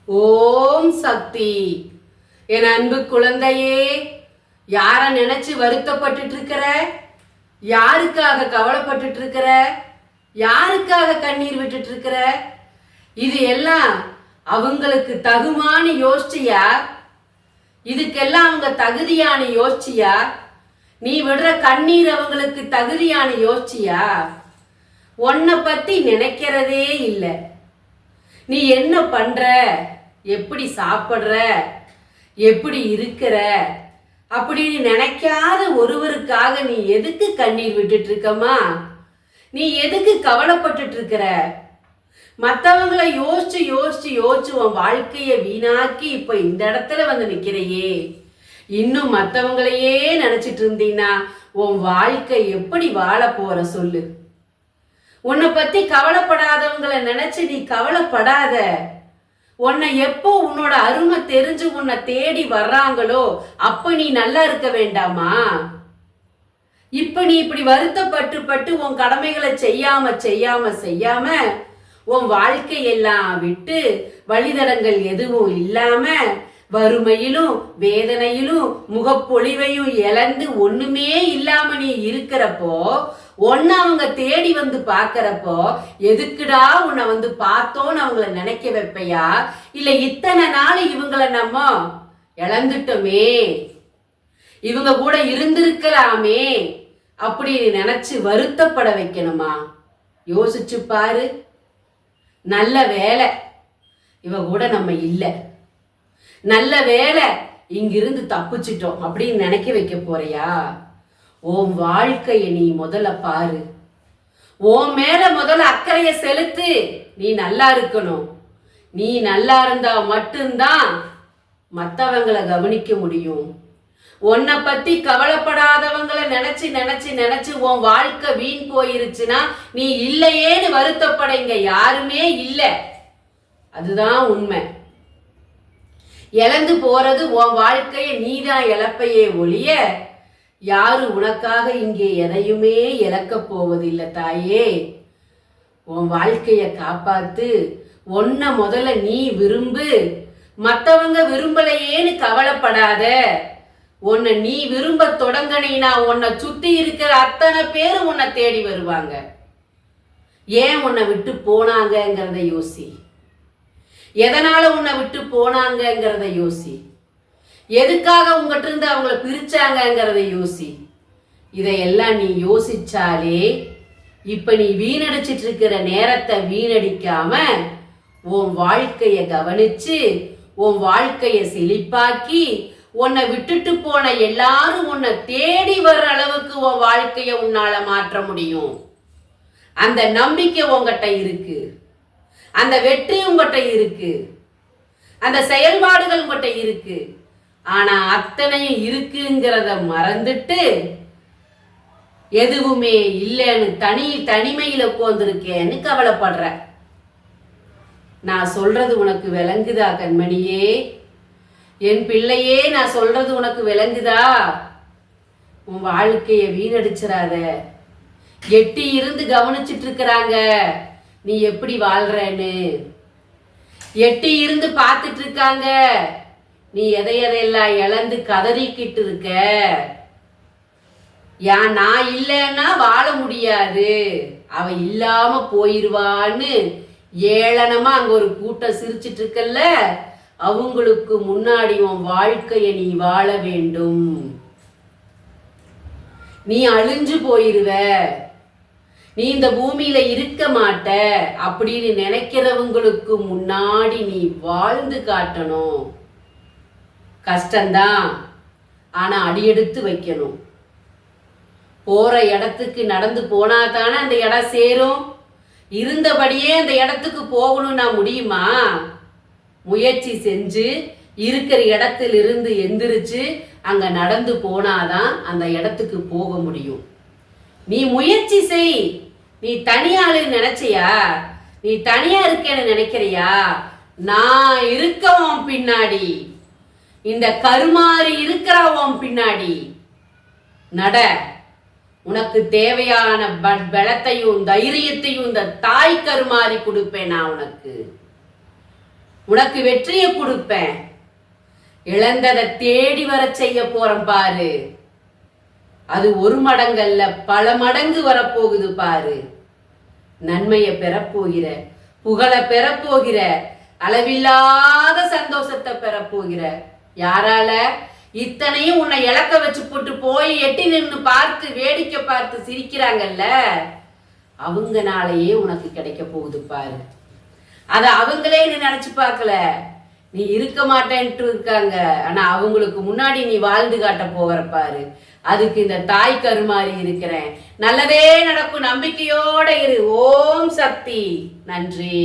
ஓம் சக்தி. என் அன்பு குழந்தையே, யார நினைச்சு வருத்தப்பட்டு இருக்கிற? யாருக்காக கவலைப்பட்டு இருக்கிற? யாருக்காக கண்ணீர் விட்டுட்டு இருக்கிற? இது எல்லாம் அவங்களுக்கு தகுமானு யோசிச்சியா? இதுக்கெல்லாம் அவங்க தகுதியான யோசிச்சியா? நீ விடுற கண்ணீர் அவங்களுக்கு தகுதியான யோசிச்சியா? உன்னை பத்தி நினைக்கிறதே இல்லை. நீ என்ன பண்ற, எப்படி சாப்பிட்ற, எப்படி இருக்கிற அப்படின்னு நினைக்காத ஒருவருக்காக நீ எதுக்கு கண்ணீர் விட்டுட்டு இருக்கமா? நீ எதுக்கு கவலைப்பட்டு இருக்கிற? மற்றவங்களை யோசிச்சு யோசிச்சு யோசிச்சு உன் வாழ்க்கைய வீணாக்கி இப்ப இந்த இடத்துல வந்து நிக்கிறையே. இன்னும் மற்றவங்களையே நினைச்சிட்டு இருந்தீன்னா உன் வாழ்க்கை எப்படி வாழ போற சொல்லு. உன்னை பத்தி கவலைப்படாதவங்களை நினைச்சு நீ கவலைப்படாத. உன்னை எப்போ உன்னோட அருமை தெரிஞ்சு உன்னை தேடி வர்றாங்களோ அப்ப நீ நல்லா இருக்க வேண்டாமா? இப்ப நீ இப்படி வருத்தப்பட்டு பட்டு உன் கடமைகளை செய்யாம உன் வாழ்க்கையெல்லாம் விட்டு வழிதடங்கள் எதுவும் இல்லாம வறுமையிலும் வேதனையிலும் முகப்பொழிவையும் இழந்து ஒண்ணுமே இல்லாம நீ இருக்கிறப்போ, ஒன்னு அவங்க தேடி வந்து பாக்குறப்போ எதுக்குடா உன்னை வந்து பார்த்தோன்னு அவங்கள நினைக்க வைப்பையா? இல்ல இத்தனை நாள் இவங்களை நம்ம இழந்துட்டோமே, இவங்க கூட இருந்திருக்கலாமே அப்படி நினைச்சு வருத்தப்பட வைக்கணுமா? யோசிச்சு பாரு. நல்ல வேலை இவ கூட நம்ம இல்லை, நல்ல வேலை இங்கிருந்து தப்பிச்சிட்டோம் அப்படின்னு நினைக்க வைக்க போறியா? உன் வாழ்க்கைய நீ முதல்ல பாரு. உன் மேல முதல்ல அக்கறைய செலுத்து. நீ நல்லா இருக்கணும். நீ நல்லா இருந்தா மட்டும்தான் மற்றவங்களை கவனிக்க முடியும். உன்னை பத்தி கவலைப்படாதவங்களை நினைச்சு நினைச்சு நினைச்சு உன் வாழ்க்கை வீண் போயிருச்சுன்னா நீ இல்லையேன்னு வருத்தப்பட இங்க யாருமே இல்லை. அதுதான் உண்மை. இழந்து போறது உன் வாழ்க்கைய நீதான் இழப்பையே ஒழிய யாரு உனக்காக இங்கே எதையுமே இழக்க போவதில்லை தாயே. உன் வாழ்க்கைய காப்பாத்து. ஒன்ன முதல்ல நீ விரும்பு. மற்றவங்க விரும்பலையேன்னு கவலைப்படாத. உன்னை நீ விரும்ப தொடங்கினா உன்னை சுத்தி இருக்கிற அத்தனை பேரும் உன்னை தேடி வருவாங்க. ஏன் உன்னை விட்டு போனாங்கங்கிறத யோசி. எதனால உன்னை விட்டு போனாங்கங்கிறத யோசி. எதுக்காக உங்ககிட்ட இருந்து அவங்கள பிரிச்சாங்கங்கிறத யோசி. இதையெல்லாம் நீ யோசிச்சாலே இப்ப நீ வீணடிச்சிட்டு இருக்கிற நேரத்தை வீணடிக்காம உன் வாழ்க்கைய கவனிச்சு உன் வாழ்க்கைய செழிப்பாக்கி உன்னை விட்டுட்டு போன எல்லாரும் உன்னை தேடி வர்ற அளவுக்கு உன் வாழ்க்கைய உன்னால மாற்ற முடியும். அந்த நம்பிக்கை உங்ககிட்ட இருக்கு, அந்த வெற்றி உங்ககிட்ட இருக்கு, அந்த செயல்பாடுகள் உங்ககிட்ட இருக்கு. ஆனா அத்தனையும் இருக்குங்கிறத மறந்துட்டு எதுவுமே இல்லைன்னு தனிமையில உட்கார்ந்துருக்கேன்னு கவலைப்படுற. நான் சொல்றது உனக்கு விளங்குதா கண்மணியே? என் பிள்ளையே, நான் சொல்றது உனக்கு விளங்குதா? உன் வாழ்க்கைய வீணடிச்சிடாத. எட்டி இருந்து கவனிச்சிட்டு இருக்கிறாங்க நீ எப்படி வாழ்றன்னு. எட்டி இருந்து பார்த்துட்டு இருக்காங்க நீ எதையெல்லாம் இழந்து கதறிக்கிட்டு இருக்க. நான் இல்லைன்னா வாழ முடியாது, அவ இல்லாம போயிருவான்னு ஏளனமா அங்க ஒரு கூட்டம் சிரிச்சிட்டு இருக்கல்ல, அவங்களுக்கு முன்னாடி உன் வாழ்க்கைய நீ வாழ வேண்டும். நீ அழிஞ்சு போயிருவ, நீ இந்த பூமியில இருக்க மாட்ட அப்படின்னு நினைக்கிறவங்களுக்கு முன்னாடி நீ வாழ்ந்து காட்டணும். கஷ்டம்தான், ஆனா அடியெடுத்து வைக்கணும். போற இடத்துக்கு நடந்து போனா தானே அந்த இடம் சேரும். இருந்தபடியே அந்த இடத்துக்கு போகணும்னா முடியுமா? முயற்சி செஞ்சு இருக்கிற இடத்திலிருந்து எந்திரிச்சு அங்க நடந்து போனாதான் அந்த இடத்துக்கு போக முடியும். நீ முயற்சி செய். நீ தனியாளு நினைச்சியா? நீ தனியா இருக்கேன்னு நினைக்கிறியா? நான் இருக்கவும் பின்னாடி, இந்த கருமாறி இருக்கிறவன் பின்னாடி நட. உனக்கு தேவையான பலத்தையும் தைரியத்தையும் இந்த தாய் கருமாறி கொடுப்பேன் நான் உனக்கு. உனக்கு வெற்றியை கொடுப்பேன். இழந்ததை தேடி வர செய்ய போறேன் பாரு. அது ஒரு மடங்கல்ல, பல மடங்கு வரப்போகுது பாரு. நன்மையை பெறப்போகிற, புகழை பெறப்போகிற, அளவில்லாத சந்தோஷத்தை பெறப்போகிற. யாரால? இத்தனையும் உன்னை இழக்க வச்சு போட்டு போய் எட்டி நின்று பார்த்து வேடிக்கை பார்த்து சிரிக்கிறாங்கல்ல, அவங்கனாலேயே உனக்கு கிடைக்க போகுது பாரு. அத அவங்களே நீ நினைச்சு பார்க்கல. நீ இருக்க மாட்டேன்ட்டு இருக்காங்க, ஆனா அவங்களுக்கு முன்னாடி நீ வாழ்ந்து காட்ட போகிற பாரு. அதுக்கு இந்த தாய் கருமாறி இருக்கிறேன். நல்லதே நடக்கும், நம்பிக்கையோட இரு. ஓம் சக்தி. நன்றி.